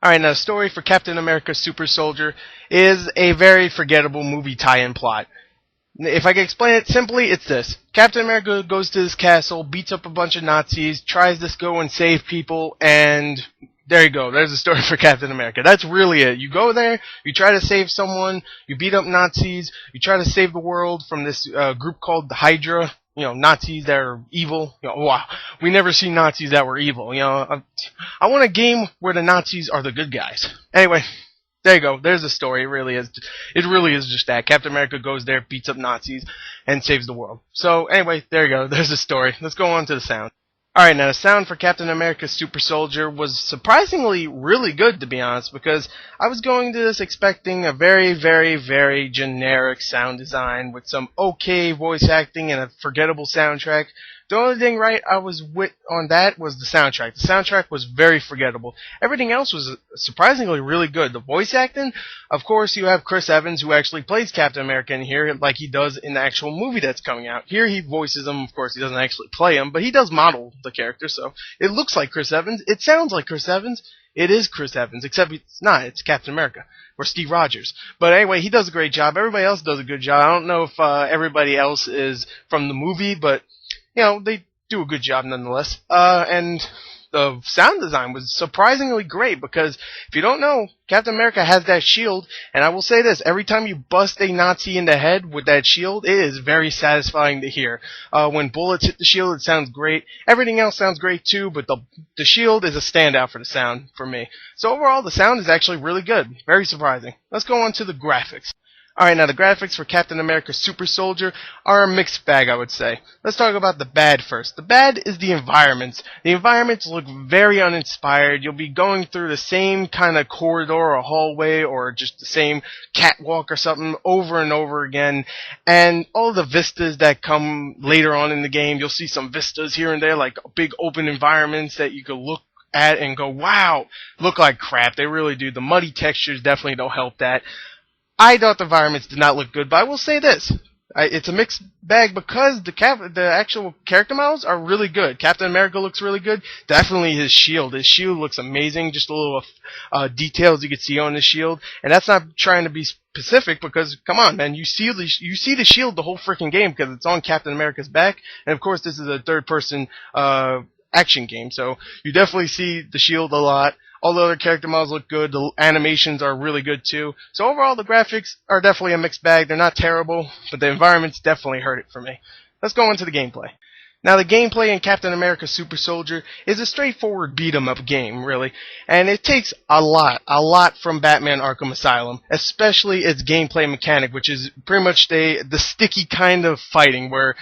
Alright, now the story for Captain America Super Soldier is a very forgettable movie tie-in plot. If I can explain it simply, it's this. Captain America goes to this castle, beats up a bunch of Nazis, tries to go and save people, and there you go. There's the story for Captain America. That's really it. You go there, you try to save someone, you beat up Nazis, you try to save the world from this group called the Hydra. You know, Nazis that are evil. You know, wow, we never see Nazis that were evil. You know, I want a game where the Nazis are the good guys. Anyway, there you go. There's the story. It really is. It really is just that. Captain America goes there, beats up Nazis, and saves the world. So anyway, there you go. There's the story. Let's go on to the sound. Alright, now the sound for Captain America Super Soldier was surprisingly really good, to be honest, because I was going to this expecting a very, very, very generic sound design with some okay voice acting and a forgettable soundtrack. The only thing right I was with on that was the soundtrack. The soundtrack was very forgettable. Everything else was surprisingly really good. The voice acting, of course, you have Chris Evans, who actually plays Captain America in here, like he does in the actual movie that's coming out. Here he voices him. Of course, he doesn't actually play him, but he does model the character, so it looks like Chris Evans. It sounds like Chris Evans. It is Chris Evans, except it's not. It's Captain America, or Steve Rogers. But anyway, he does a great job. Everybody else does a good job. I don't know if everybody else is from the movie, but you know, they do a good job nonetheless. And the sound design was surprisingly great because if you don't know, Captain America has that shield, and I will say this, every time you bust a Nazi in the head with that shield, it is very satisfying to hear. When bullets hit the shield, it sounds great. Everything else sounds great too, but the shield is a standout for the sound for me. So overall, the sound is actually really good. Very surprising. Let's go on to the graphics. Alright, now the graphics for Captain America Super Soldier are a mixed bag, I would say. Let's talk about the bad first. The bad is the environments. The environments look very uninspired. You'll be going through the same kind of corridor or hallway or just the same catwalk or something over and over again. And all the vistas that come later on in the game, you'll see some vistas here and there, like big open environments that you could look at and go, wow, look like crap. They really do. The muddy textures definitely don't help that. I thought the environments did not look good, but I will say this. It's a mixed bag because the actual character models are really good. Captain America looks really good. Definitely his shield. His shield looks amazing. Just a little details you can see on his shield. And that's not trying to be specific because, come on, man, you see the shield the whole freaking game because it's on Captain America's back. And, of course, this is a third-person action game, so you definitely see the shield a lot. All the other character models look good. The animations are really good too. So overall, the graphics are definitely a mixed bag. They're not terrible, but the environments definitely hurt it for me. Let's go into the gameplay. Now, the gameplay in Captain America Super Soldier is a straightforward beat-em-up game, really, and it takes a lot from Batman Arkham Asylum, especially its gameplay mechanic, which is pretty much the sticky kind of fighting, where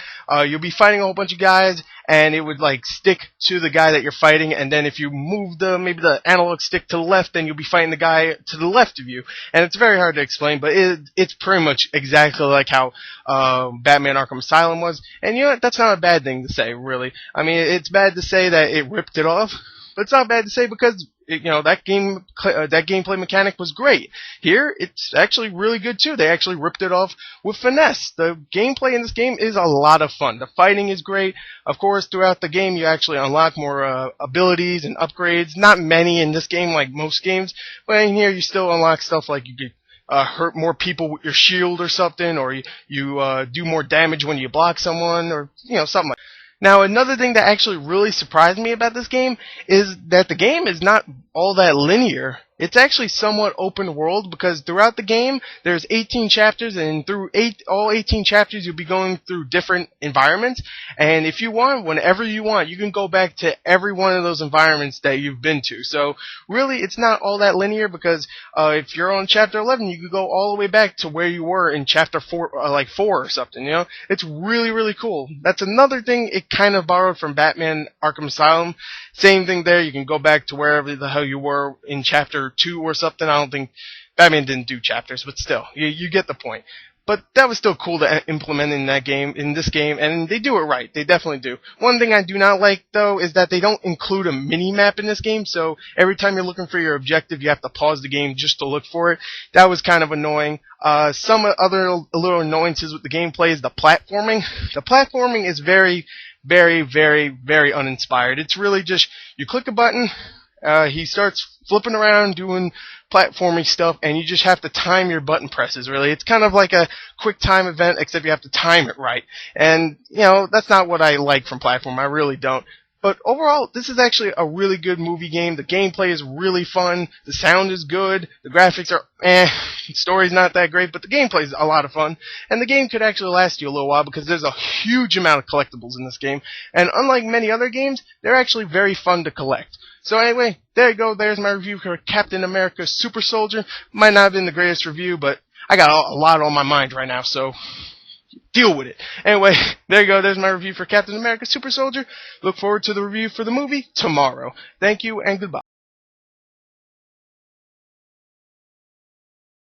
you'll be fighting a whole bunch of guys, and it would like stick to the guy that you're fighting, and then if you move maybe the analog stick to the left, then you'll be fighting the guy to the left of you. And it's very hard to explain, but it's pretty much exactly like how Batman Arkham Asylum was. And you know what? That's not a bad thing to say, really. I mean, it's bad to say that it ripped it off, but it's not bad to say because that gameplay mechanic was great. Here, it's actually really good too. They actually ripped it off with finesse. The gameplay in this game is a lot of fun. The fighting is great. Of course, throughout the game, you actually unlock more abilities and upgrades. Not many in this game, like most games, but in here, you still unlock stuff like you could hurt more people with your shield or something, or you do more damage when you block someone, or something like that. Now, another thing that actually really surprised me about this game is that the game is not all that linear. It's actually somewhat open world because throughout the game, there's 18 chapters, and through all 18 chapters, you'll be going through different environments. And if you want, whenever you want, you can go back to every one of those environments that you've been to. So really, it's not all that linear because if you're on chapter 11, you can go all the way back to where you were in chapter 4, like 4 or something. It's really, really cool. That's another thing it kind of borrowed from Batman Arkham Asylum. Same thing there. You can go back to wherever the hell you were in chapter 2 or something. I don't think Batman didn't do chapters, but still, you get the point. But that was still cool to implement in this game, and they do it right. They definitely do. One thing I do not like, though, is that they don't include a mini-map in this game, so every time you're looking for your objective, you have to pause the game just to look for it. That was kind of annoying. Some other little annoyances with the gameplay is the platforming. The platforming is very, very, very, very uninspired. It's really just, you click a button, He starts flipping around doing platforming stuff, and you just have to time your button presses, really. It's kind of like a quick time event, except you have to time it right. And, that's not what I like from platform. I really don't. But overall, this is actually a really good movie game. The gameplay is really fun. The sound is good. The graphics are The story's not that great, but the gameplay is a lot of fun. And the game could actually last you a little while because there's a huge amount of collectibles in this game. And unlike many other games, they're actually very fun to collect. So anyway, there you go. There's my review for Captain America Super Soldier. Might not have been the greatest review, but I got a lot on my mind right now, so deal with it. Anyway, there you go. There's my review for Captain America Super Soldier. Look forward to the review for the movie tomorrow. Thank you and goodbye.